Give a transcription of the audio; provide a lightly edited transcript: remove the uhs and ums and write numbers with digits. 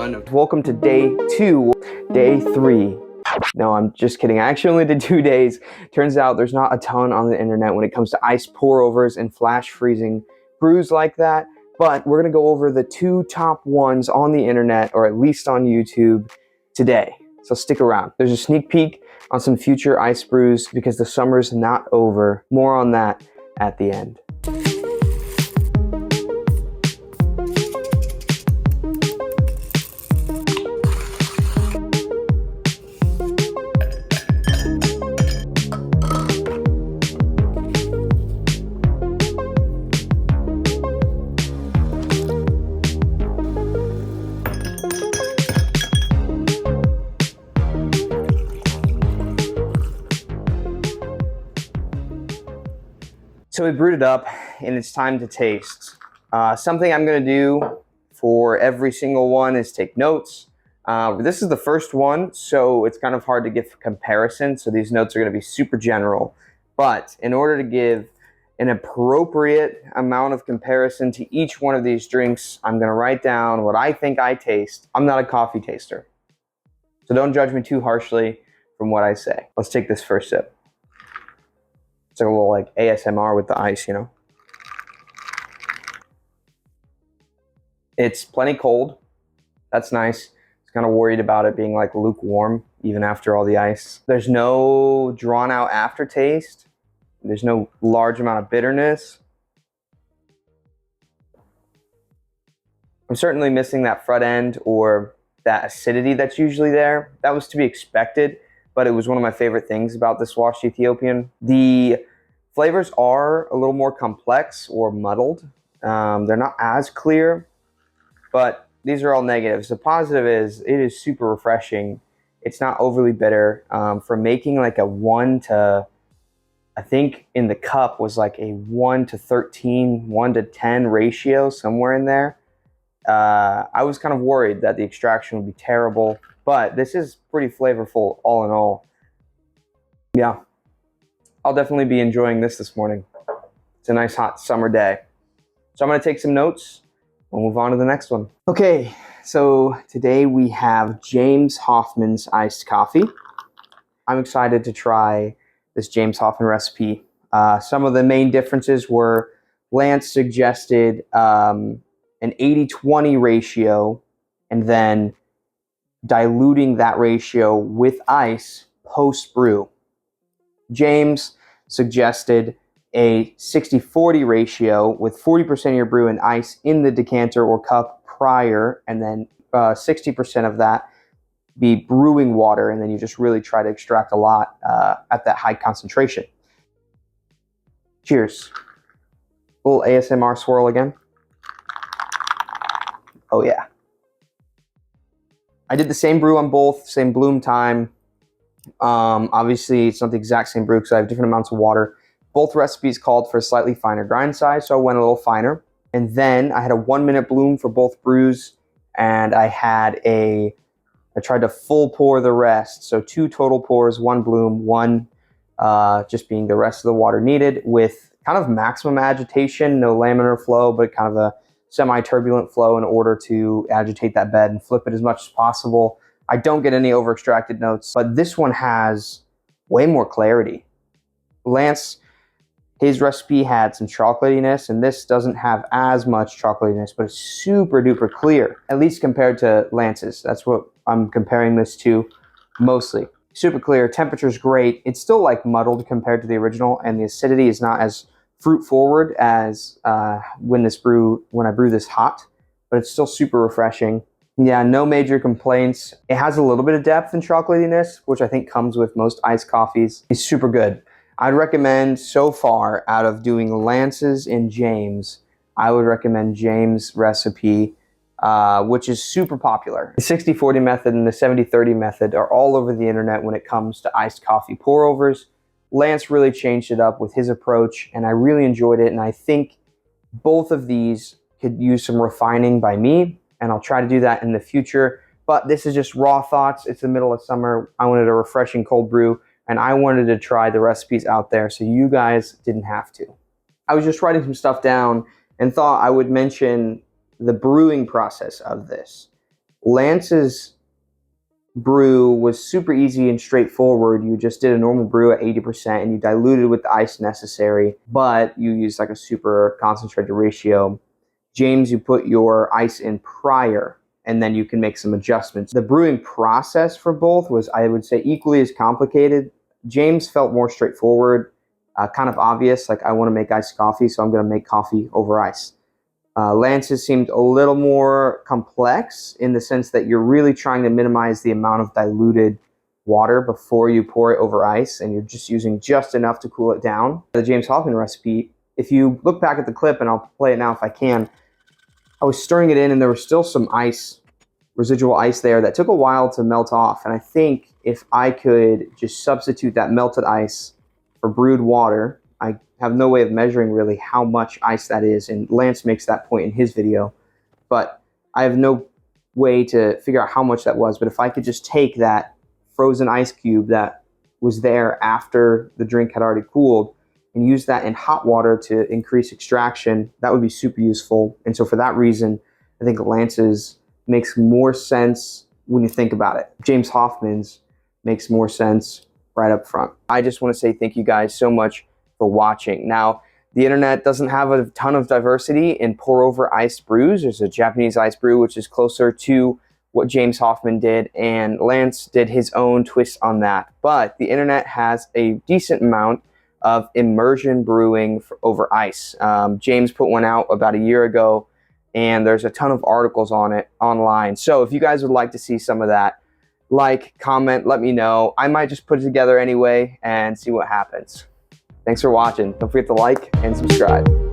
ton. Welcome to day 3. No, I'm just kidding. I actually only did 2 days. Turns out there's not a ton on the internet when it comes to ice pour overs and flash freezing brews like that. But we're going to go over the 2 top ones on the internet, or at least on YouTube, today. So stick around. There's a sneak peek on some future ice brews because the summer's not over. More on that at the end. So we brewed it up and it's time to taste. Something I'm gonna do for every single one is take notes. This is the first one, so it's kind of hard to give comparison. So these notes are gonna be super general. But in order to give an appropriate amount of comparison to each one of these drinks, I'm gonna write down what I think I taste. I'm not a coffee taster, so don't judge me too harshly from what I say. Let's take this first sip. It's like a little like ASMR with the ice, you know? It's plenty cold. That's nice. I was kind of worried about it being like lukewarm even after all the ice. There's no drawn out aftertaste. There's no large amount of bitterness. I'm certainly missing that front end or that acidity that's usually there. That was to be expected, but it was one of my favorite things about this washed Ethiopian. The flavors are a little more complex or muddled. They're not as clear, but these are all negatives. The positive is it is super refreshing. It's not overly bitter. For making like a 1 to, I think in the cup was like a 1 to 13, 1 to 10 ratio, somewhere in there. I was kind of worried that the extraction would be terrible, but this is pretty flavorful all in all. Yeah, I'll definitely be enjoying this morning. It's a nice hot summer day. So I'm gonna take some notes. We'll move on to the next one. Okay, so today we have James Hoffmann's iced coffee. I'm excited to try this James Hoffmann recipe. Some of the main differences were Lance suggested an 80-20 ratio and then diluting that ratio with ice post-brew. James suggested a 60-40 ratio with 40% of your brew and ice in the decanter or cup prior, and then 60% of that be brewing water, and then you just really try to extract a lot at that high concentration. Cheers. A little ASMR swirl again. Oh yeah. I did the same brew on both, same bloom time. Obviously, it's not the exact same brew because I have different amounts of water. Both recipes called for a slightly finer grind size, so I went a little finer. And then I had a 1-minute bloom for both brews, and I tried to full pour the rest. So 2 total pours, 1 bloom, 1 just being the rest of the water needed with kind of maximum agitation, no laminar flow, but kind of a semi-turbulent flow in order to agitate that bed and flip it as much as possible. I don't get any over-extracted notes, but this one has way more clarity. Lance, his recipe had some chocolatiness, and this doesn't have as much chocolatiness, but it's super duper clear, at least compared to Lance's. That's what I'm comparing this to mostly. Super clear, temperature's great. It's still like muddled compared to the original, and the acidity is not as fruit forward as when I brew this hot, but it's still super refreshing. Yeah, no major complaints. It has a little bit of depth and chocolatiness, which I think comes with most iced coffees. It's super good. I'd recommend so far out of doing Lance's and James, I would recommend James' recipe, which is super popular. The 60-40 method and the 70-30 method are all over the internet when it comes to iced coffee pour overs. Lance really changed it up with his approach, and I really enjoyed it, and I think both of these could use some refining by me, and I'll try to do that in the future. But this is just raw thoughts. It's the middle of summer. I wanted a refreshing cold brew, and I wanted to try the recipes out there so you guys didn't have to. I was just writing some stuff down and thought I would mention the brewing process of this. Lance's brew was super easy and straightforward. You just did a normal brew at 80% and you diluted with the ice necessary, but you used like a super concentrated ratio. James, you put your ice in prior and then you can make some adjustments. The brewing process for both was, I would say, equally as complicated. James felt more straightforward, kind of obvious, like I want to make iced coffee, so I'm going to make coffee over ice. Lance's seemed a little more complex in the sense that you're really trying to minimize the amount of diluted water before you pour it over ice, and you're just using just enough to cool it down. The James Hoffman recipe, if you look back at the clip, and I'll play it now if I can, I was stirring it in and there was still some ice, residual ice there that took a while to melt off. And I think if I could just substitute that melted ice for brewed water, I have no way of measuring really how much ice that is, and Lance makes that point in his video, but I have no way to figure out how much that was. But if I could just take that frozen ice cube that was there after the drink had already cooled and use that in hot water to increase extraction, that would be super useful. And so for that reason, I think Lance's makes more sense when you think about it. James Hoffman's makes more sense right up front. I just want to say thank you guys so much for watching. Now, the internet doesn't have a ton of diversity in pour over ice brews. There's a Japanese ice brew, which is closer to what James Hoffman did, and Lance did his own twist on that. But the internet has a decent amount of immersion brewing over ice. James put one out about a year ago, and there's a ton of articles on it online. So if you guys would like to see some of that, like, comment, let me know. I might just put it together anyway and see what happens. Thanks for watching. Don't forget to like and subscribe.